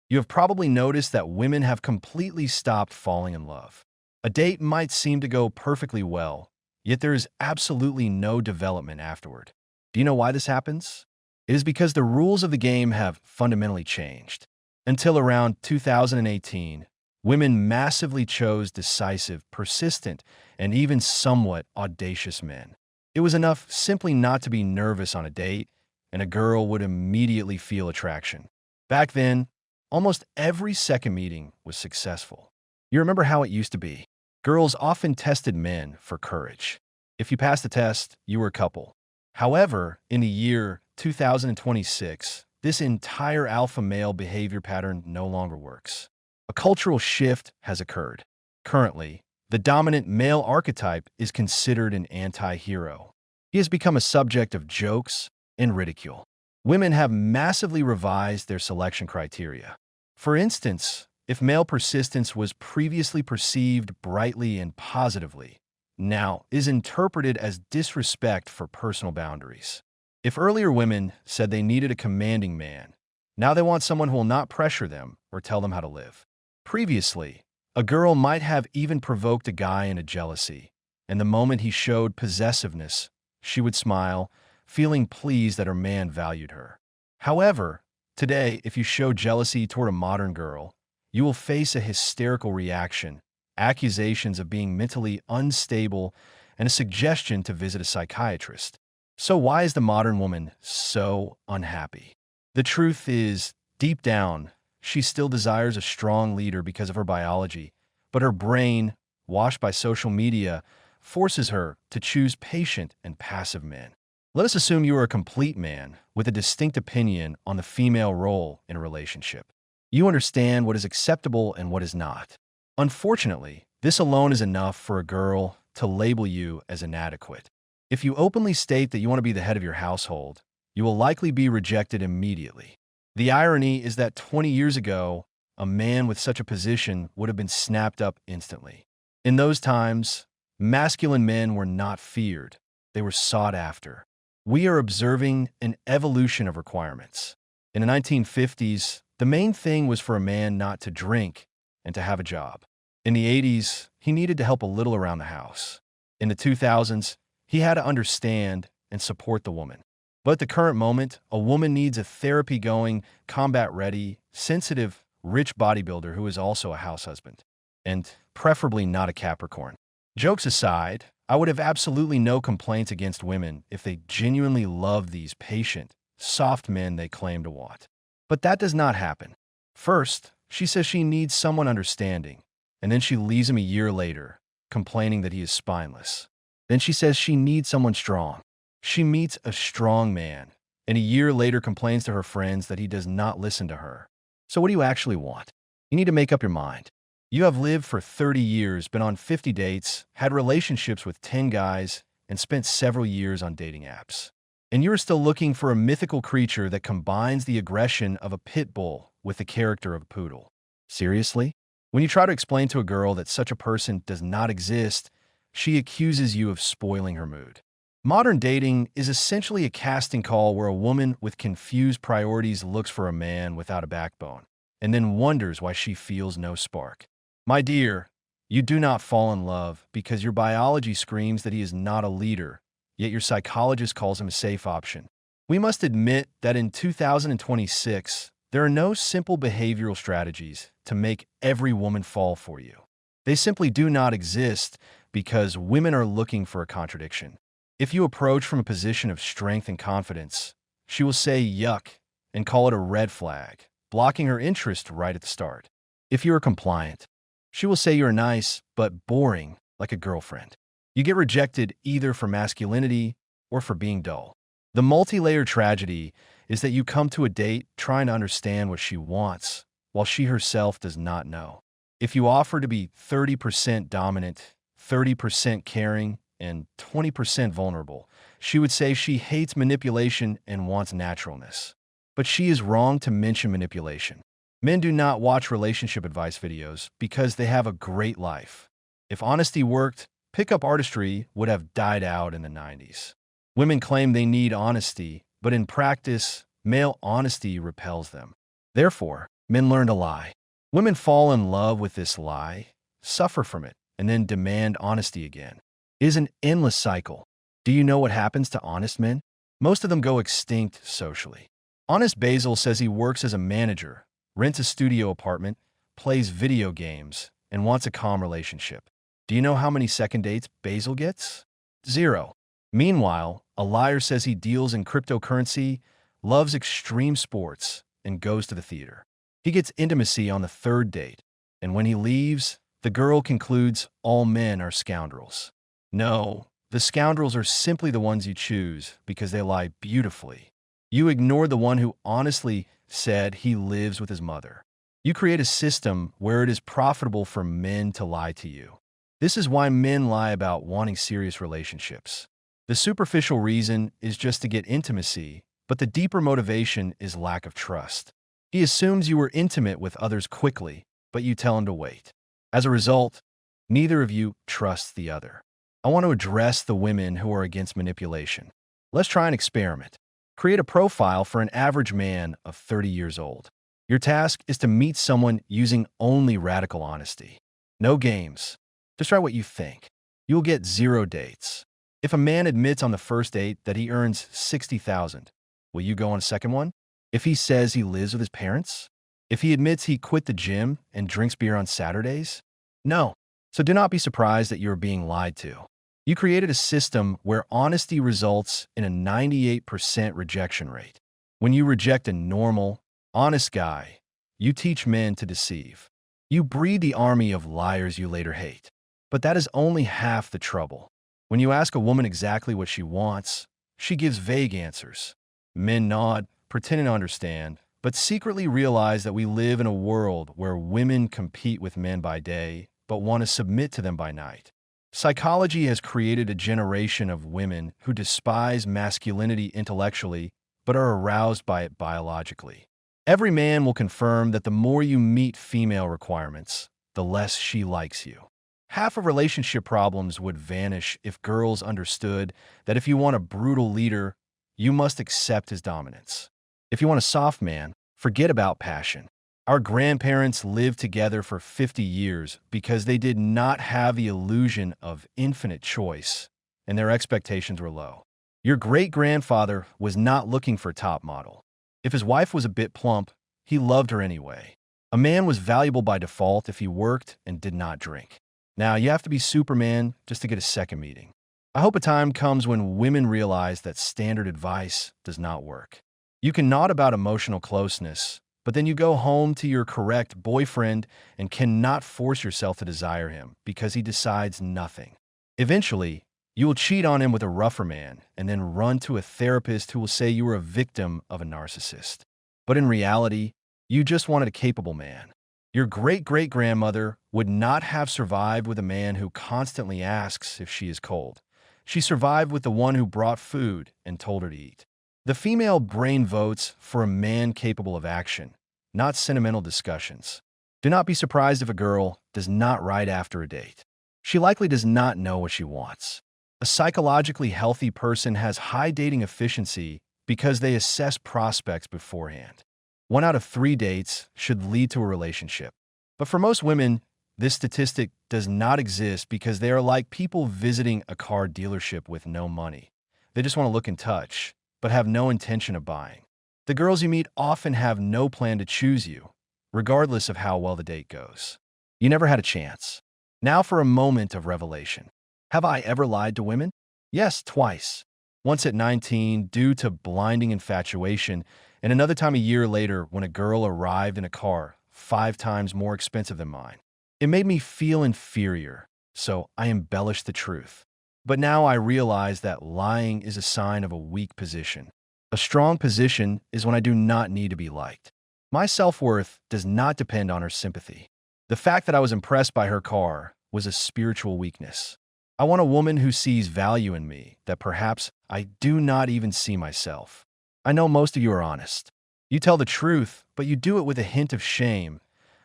You have probably noticed that women have completely stopped falling in love. A date might seem to go perfectly well, yet there is absolutely no development afterward. Do you know why this happens? It is because the rules of the game have fundamentally changed. Until around 2018, women massively chose decisive, persistent, and even somewhat audacious men. It was enough simply not to be nervous on a date, and a girl would immediately feel attraction. Back then, almost every second meeting was successful. You remember how it used to be? Girls often tested men for courage. If you passed the test, you were a couple. However, in the year 2026, this entire alpha male behavior pattern no longer works. A cultural shift has occurred. Currently, the dominant male archetype is considered an anti-hero. He has become a subject of jokes and ridicule. Women have massively revised their selection criteria. For instance, if male persistence was previously perceived brightly and positively, now is interpreted as disrespect for personal boundaries. If earlier women said they needed a commanding man, now they want someone who will not pressure them or tell them how to live. Previously, a girl might have even provoked a guy into jealousy, and the moment he showed possessiveness, she would smile, feeling pleased that her man valued her. However, today, if you show jealousy toward a modern girl, you will face a hysterical reaction, accusations of being mentally unstable, and a suggestion to visit a psychiatrist. So why is the modern woman so unhappy? The truth is, deep down, she still desires a strong leader because of her biology, but her brain, washed by social media, forces her to choose patient and passive men. Let us assume you are a complete man with a distinct opinion on the female role in a relationship. You understand what is acceptable and what is not. Unfortunately, this alone is enough for a girl to label you as inadequate. If you openly state that you want to be the head of your household, you will likely be rejected immediately. The irony is that 20 years ago, a man with such a position would have been snapped up instantly. In those times, masculine men were not feared, they were sought after. We are observing an evolution of requirements. In the 1950s, the main thing was for a man not to drink and to have a job. In the 80s, he needed to help a little around the house. In the 2000s, he had to understand and support the woman. But at the current moment, a woman needs a therapy-going, combat-ready, sensitive, rich bodybuilder who is also a house husband, and preferably not a Capricorn. Jokes aside, I would have absolutely no complaints against women if they genuinely love these patient, soft men they claim to want. But that does not happen. First, she says she needs someone understanding, and then she leaves him a year later, complaining that he is spineless. Then she says she needs someone strong. She meets a strong man, and a year later complains to her friends that he does not listen to her. So what do you actually want? You need to make up your mind. You have lived for 30 years, been on 50 dates, had relationships with 10 guys, and spent several years on dating apps. And you are still looking for a mythical creature that combines the aggression of a pit bull with the character of a poodle. Seriously? When you try to explain to a girl that such a person does not exist, she accuses you of spoiling her mood. Modern dating is essentially a casting call where a woman with confused priorities looks for a man without a backbone, and then wonders why she feels no spark. My dear, you do not fall in love because your biology screams that he is not a leader, yet your psychologist calls him a safe option. We must admit that in 2026, there are no simple behavioral strategies to make every woman fall for you. They simply do not exist because women are looking for a contradiction. If you approach from a position of strength and confidence, she will say yuck and call it a red flag, blocking her interest right at the start. If you are compliant, she will say you're nice but boring like a girlfriend. You get rejected either for masculinity or for being dull. The multi-layered tragedy is that you come to a date trying to understand what she wants, while she herself does not know. If you offer to be 30% dominant, 30% caring, and 20% vulnerable, she would say she hates manipulation and wants naturalness. But she is wrong to mention manipulation. Men do not watch relationship advice videos because they have a great life. If honesty worked, pickup artistry would have died out in the 90s. Women claim they need honesty, but in practice, male honesty repels them. Therefore, Men learn to lie. Women fall in love with this lie, suffer from it, and then demand honesty again. It is an endless cycle. Do you know what happens to honest men? Most of them go extinct socially. Honest Basil says he works as a manager, rents a studio apartment, plays video games, and wants a calm relationship. Do you know how many second dates Basil gets? 0. Meanwhile, a liar says he deals in cryptocurrency, loves extreme sports, and goes to the theater. He gets intimacy on the third date, and when he leaves, the girl concludes all men are scoundrels. No, the scoundrels are simply the ones you choose because they lie beautifully. You ignore the one who honestly said he lives with his mother. You create a system where it is profitable for men to lie to you. This is why men lie about wanting serious relationships. The superficial reason is just to get intimacy, but the deeper motivation is lack of trust. He assumes you were intimate with others quickly, but you tell him to wait. As a result, neither of you trusts the other. I want to address the women who are against manipulation. Let's try an experiment. Create a profile for an average man of 30 years old. Your task is to meet someone using only radical honesty. No games. Just write what you think. You'll get 0 dates. If a man admits on the first date that he earns $60,000, will you go on a second one? If he says he lives with his parents? If he admits he quit the gym and drinks beer on Saturdays? No. So do not be surprised that you are being lied to. You created a system where honesty results in a 98% rejection rate. When you reject a normal, honest guy, you teach men to deceive. You breed the army of liars you later hate. But that is only half the trouble. When you ask a woman exactly what she wants, she gives vague answers. Men nod, pretending to understand, but secretly realize that we live in a world where women compete with men by day, but want to submit to them by night. Psychology has created a generation of women who despise masculinity intellectually, but are aroused by it biologically. Every man will confirm that the more you meet female requirements, the less she likes you. Half of relationship problems would vanish if girls understood that if you want a brutal leader, you must accept his dominance. If you want a soft man, forget about passion. Our grandparents lived together for 50 years because they did not have the illusion of infinite choice, and their expectations were low. Your great-grandfather was not looking for a top model. If his wife was a bit plump, he loved her anyway. A man was valuable by default if he worked and did not drink. Now, you have to be Superman just to get a second meeting. I hope a time comes when women realize that standard advice does not work. You can nod about emotional closeness, but then you go home to your correct boyfriend and cannot force yourself to desire him because he decides nothing. Eventually, you will cheat on him with a rougher man and then run to a therapist who will say you were a victim of a narcissist. But in reality, you just wanted a capable man. Your great-great-grandmother would not have survived with a man who constantly asks if she is cold. She survived with the one who brought food and told her to eat. The female brain votes for a man capable of action, not sentimental discussions. Do not be surprised if a girl does not write after a date. She likely does not know what she wants. A psychologically healthy person has high dating efficiency because they assess prospects beforehand. 1 out of 3 dates should lead to a relationship. But for most women, this statistic does not exist because they are like people visiting a car dealership with no money. They just want to look and touch, but have no intention of buying. The girls you meet often have no plan to choose you, regardless of how well the date goes. You never had a chance. Now for a moment of revelation. Have I ever lied to women? Yes, twice. Once at 19 due to blinding infatuation, and another time a year later when a girl arrived in a car 5 times more expensive than mine. It made me feel inferior, so I embellished the truth. But now I realize that lying is a sign of a weak position. A strong position is when I do not need to be liked. My self-worth does not depend on her sympathy. The fact that I was impressed by her car was a spiritual weakness. I want a woman who sees value in me that perhaps I do not even see myself. I know most of you are honest. You tell the truth, but you do it with a hint of shame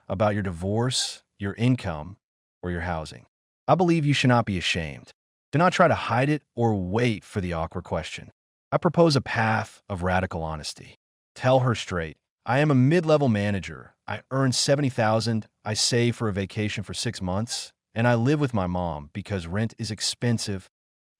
about your divorce, your income, or your housing. I believe you should not be ashamed. Do not try to hide it or wait for the awkward question. I propose a path of radical honesty. Tell her straight, I am a mid-level manager. I earn 70,000, I save for a vacation for 6 months, and I live with my mom because rent is expensive.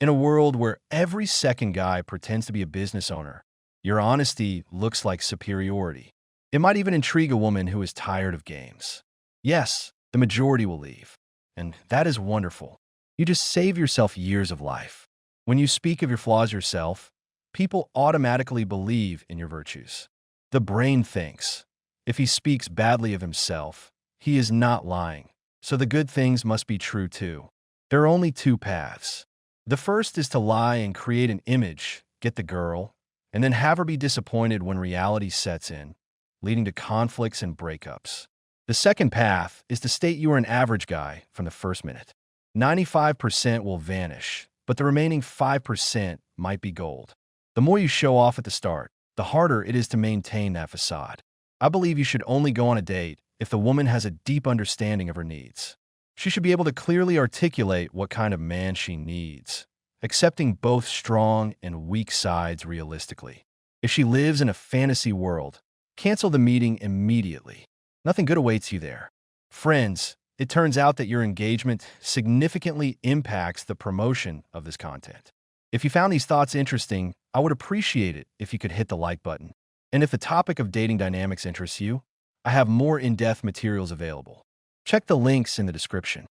In a world where every second guy pretends to be a business owner, your honesty looks like superiority. It might even intrigue a woman who is tired of games. Yes, the majority will leave, and that is wonderful. You just save yourself years of life. When you speak of your flaws yourself, people automatically believe in your virtues. The brain thinks, if he speaks badly of himself, he is not lying, so the good things must be true too. There are only two paths. The first is to lie and create an image, get the girl, and then have her be disappointed when reality sets in, leading to conflicts and breakups. The second path is to state you are an average guy from the first minute. 95% will vanish, but the remaining 5% might be gold. The more you show off at the start, the harder it is to maintain that facade. I believe you should only go on a date if the woman has a deep understanding of her needs. She should be able to clearly articulate what kind of man she needs, accepting both strong and weak sides realistically. If she lives in a fantasy world, cancel the meeting immediately. Nothing good awaits you there. Friends, it turns out that your engagement significantly impacts the promotion of this content. If you found these thoughts interesting, I would appreciate it if you could hit the like button. And if the topic of dating dynamics interests you, I have more in-depth materials available. Check the links in the description.